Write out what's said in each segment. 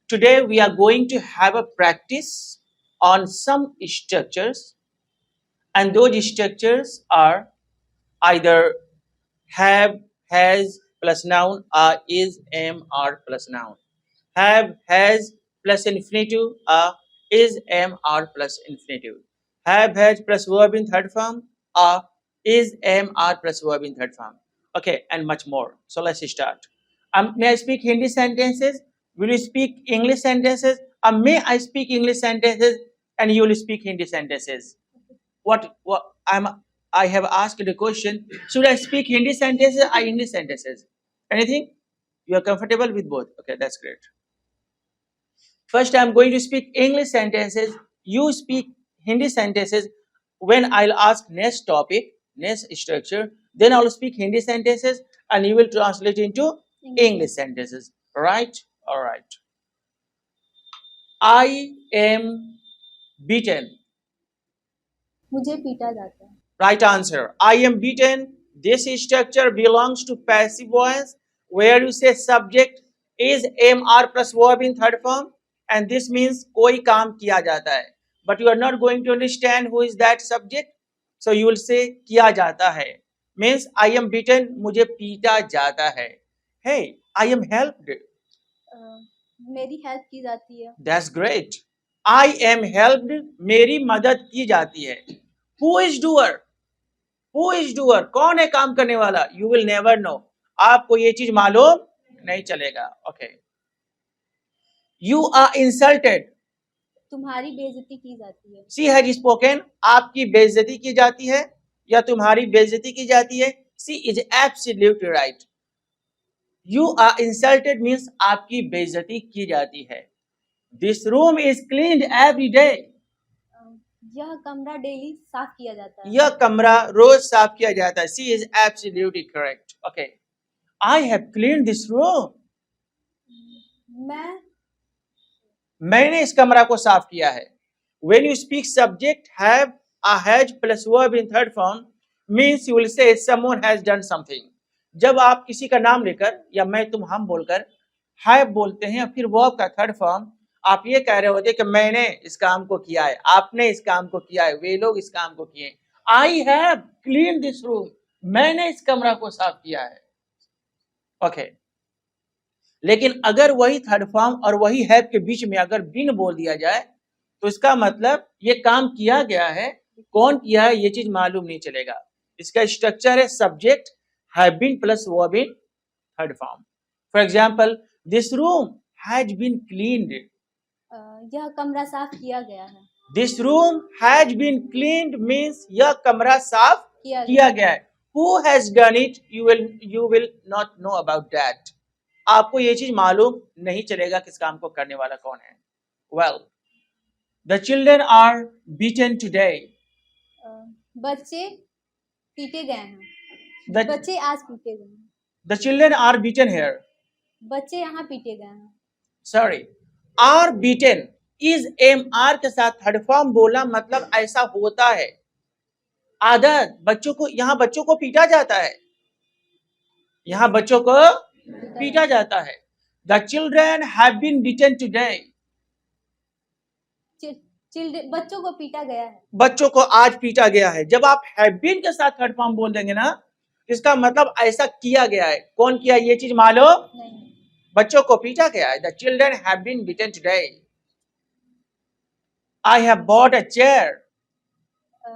Today we are going to have a practice on some structures, and those structures are either have, has plus noun, or is, am, are plus noun. Have, has plus infinitive, is, am, are plus infinitive. Have, has plus verb in third form, is, am, are plus verb in third form. Okay, and much more. So let's start. May I speak Hindi sentences? Will you speak English sentences? May I speak English sentences and you will speak Hindi sentences? What I have asked the question, should I speak Hindi sentences or English sentences? Anything? You are comfortable with both? Okay, that's great. First, I'm going to speak English sentences. You speak Hindi sentences. When I'll ask next topic, next structure, then I'll speak Hindi sentences and you will translate into English sentences. Right? All right. I am beaten. मुझे पीटा जाता है. Right answer. I am beaten. This structure belongs to passive voice where you say subject is am are plus verb in third form and this means कोई काम किया जाता है. But you are not going to understand who is that subject. So you will say किया जाता है. Means I am beaten. मुझे पीटा जाता है. Hey, I am helped. मेरी हेल्प की जाती है. That's great. I am helped. मेरी मदद की जाती है. Who is doer? Who is doer? कौन है काम करने वाला? You will never know. आपको ये चीज मालूम नहीं चलेगा. Okay. You are insulted. तुम्हारी बेइज्जती की जाती है. She has spoken. आपकी बेइज्जती की जाती है या तुम्हारी बेइज्जती की जाती है? She is absolutely right. You are insulted means आपकी बेइज्जती की जाती है. This room is cleaned every day. यह कमरा डेली साफ किया जाता है. यह कमरा रोज साफ किया जाता है. She is absolutely correct. Okay. I have cleaned this room. मैंने इस कमरा को साफ किया है. When you speak subject have a has plus verb in third form means you will say someone has done something. जब आप किसी का नाम लेकर या मैं तुम हम बोलकर have बोलते हैं फिर verb का थर्ड फॉर्म आप ये कह रहे होते कि मैंने इस काम को किया है, आपने इस काम को किया है, वे लोग इस काम को किए. I have cleaned this room. मैंने इस कमरा को साफ किया है. ओके. लेकिन अगर वही थर्ड फॉर्म और वही हैव के बीच में अगर बिन बोल दिया जाए तो इसका मतलब ये काम किया गया है, कौन किया है ये चीज मालूम नहीं चलेगा. इसका स्ट्रक्चर है subject have been plus verb in third form. For example this room has been cleaned. यह कमरा साफ किया गया है. This room has been cleaned means यह कमरा साफ किया गया है. Who has done it? You will not know about that. आपको ये चीज मालूम नहीं चलेगा किस काम को करने वाला कौन है. Well, the children are beaten today. बच्चे पीटे गए हैं. बच्चे आज पीटे गए हैं. The children are beaten here. बच्चे यहाँ पीटे गए हैं. Sorry, are beaten is am are के साथ थर्ड फॉर्म बोला मतलब ऐसा होता है. आदत बच्चों को यहाँ बच्चों को पीटा जाता है. यहाँ बच्चों को पीटा जाता है. The children have been beaten today. बच्चों को पीटा गया है. बच्चों को आज पीटा गया है. जब आप have been के साथ थर्ड फॉर्म बोल देंगे ना इसका मतलब ऐसा किया गया है. कौन किया ये चीज मालूम नहीं. बच्चों को पीटा गया है. The children have been beaten today. I have bought a chair.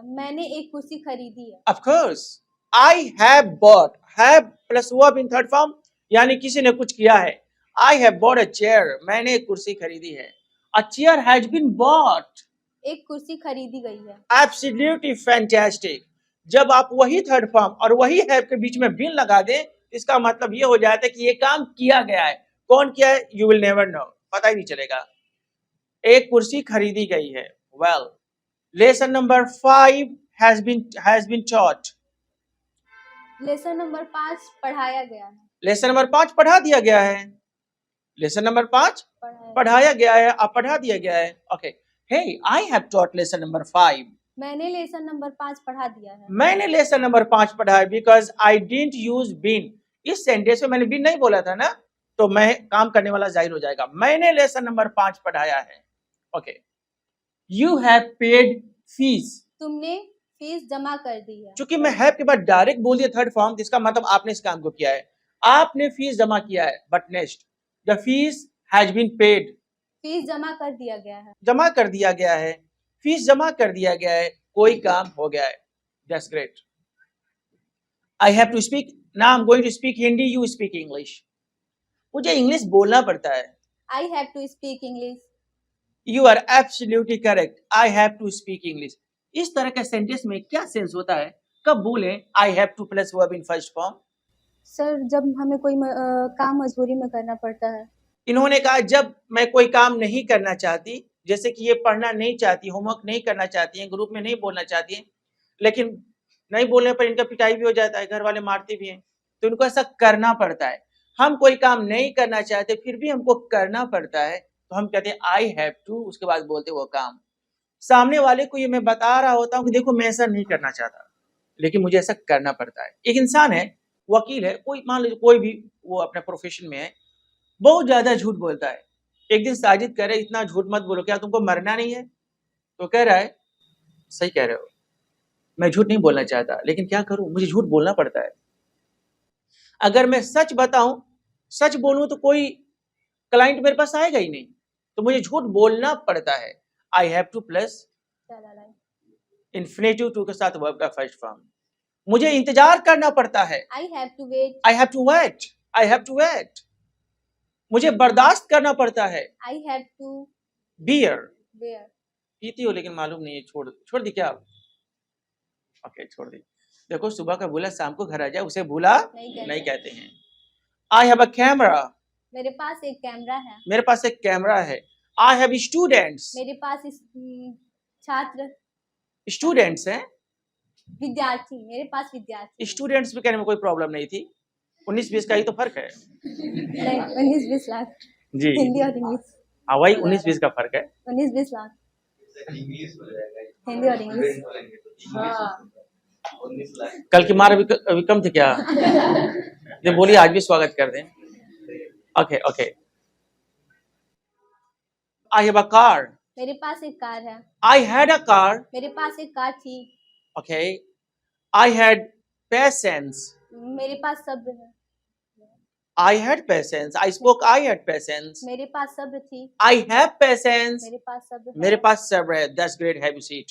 मैंने एक कुर्सी खरीदी है. Of course, I have bought. Have plus verb in third form यानी किसी ने कुछ किया है. I have bought a chair. मैंने एक कुर्सी खरीदी है. A chair has been bought. एक कुर्सी खरीदी गई है. Absolutely fantastic. जब आप वही थर्ड फॉर्म और वही have के बीच में been लगा दें इसका मतलब ये हो जाता है कि ये काम किया गया है. कौन किया है? You will never know. पता ही नहीं चलेगा. एक कुर्सी खरीदी गई है. Well, lesson number 5 has been taught. Lesson number 5 पढ़ाया गया है. लेसन नंबर 5 पढ़ा दिया गया है. लेसन नंबर 5 पढ़ाया गया है. अब पढ़ा दिया गया है. Okay. Hey, I have taught lesson number 5. मैंने लेसन नंबर 5 पढ़ा दिया है. मैंने लेसन नंबर 5 पढ़ा है because I didn't use been. इस सेंटेंस में मैंने been नहीं बोला था ना. तो मैं काम करने वाला जाहिर हो जाएगा। मैंने लेसन नंबर 5 पढ़ाया है। Okay, you have paid fees. तुमने फीस जमा कर दी है। चूंकि मैं हैव के बाद डायरेक्ट बोल दिया थर्ड फॉर्म, इसका मतलब आपने इस काम को किया है, आपने फीस जमा किया है। But next, the fees has been paid. Fees जमा कर दिया गया है। जमा कर दिया गया है, फीस जमा कर दिया गया है, कोई काम हो गया है। That's great. I have to speak, now I am going to speak Hindi, you speak English. मुझे इंग्लिश बोलना पड़ता है। I have to speak English. You are absolutely correct, I have to speak English. इस तरह का सेंटेंस में क्या sense होता है? कब बोले आई have to plus verb in first form? Sir, जब हमें कोई काम मजबूरी में करना पड़ता है। इन्होंने कहा जब मैं कोई काम नहीं करना चाहती, जैसे कि ये पढ़ना नहीं चाहती, होमवर्क नहीं करना चाहती हैं, ग्रुप में नहीं बोलना चाहती हैं, लेकिन नहीं बोलने पर इनका पिटाई भी हो जाता है, घर वाले मारते भी हैं, तो इनको ऐसा करना पड़ता है। हम कोई काम नहीं करना चाहते फिर भी हमको करना पड़ता है, तो हम कहते हैं आई हैव टू, उसके बाद बोलते वो काम। सामने वाले को ये मैं बता रहा होता हूँ कि देखो मैं ऐसा नहीं करना चाहता, लेकिन मुझे ऐसा करना पड़ता है। एक इंसान है, वकील है, कोई मान लीजिए कोई भी वो अपने प्रोफेशन में है, बहुत ज्यादा झूठ बोलता है। एक दिन साजिद कह रहे इतना झूठ मत बोलो, क्या तुमको मरना नहीं है? तो कह रहा है सही कह रहे हो, मैं झूठ नहीं बोलना चाहता, लेकिन क्या करूं, मुझे झूठ बोलना पड़ता है। अगर मैं सच बताऊं, सच बोलूं तो कोई क्लाइंट मेरे पास आएगा ही नहीं, तो मुझे झूठ बोलना पड़ता है। I have to plus infinitive to के साथ वर्ब का फर्स्ट फॉर्म। मुझे इंतजार करना पड़ता है। I have to wait. I have to wait, I have to wait. मुझे बर्दाश्त करना पड़ता है। I have to beer. Bear. पीती हो लेकिन मालूम नहीं है, छोड़ दी क्या आप? ओके, छोड़ दी। देखो सुबह का भूला शाम को घर आ जाए, उसे भूला नहीं कहते हैं। I have a camera. मेरे पास एक कैमरा है। मेरे पास एक कैमरा है। I have students. मेरे पास छात्र स्टूडेंट्स हैं, विद्यार्थी। मेरे पास विद्यार्थी। स्टूडेंट्स में कहने में कोई प्रॉब्लम नहीं थी। 19-20 का ही तो फर्क है। नहीं, 19-20 लाख जी, हिंदी और इंग्लिश। हाँ वही 19-20 का फर्क है। 19-20 लाख हिंदी और इंग्लिश। हाँ। कल की मार अभी कम थे क्या? ये बोलिए आज भी स्वागत कर दें। Okay okay. I have a car. मेरे पास एक कार है। I had a car. मेरे पास एक कार थी। ओके। I had patience. मेरे पास सब्र है। I had patience. I spoke. I had patience. मेरे पास सब्र थी। I have patience. मेरे पास सब्र है। मेरे पास सब्र है। That's great. Have you seat?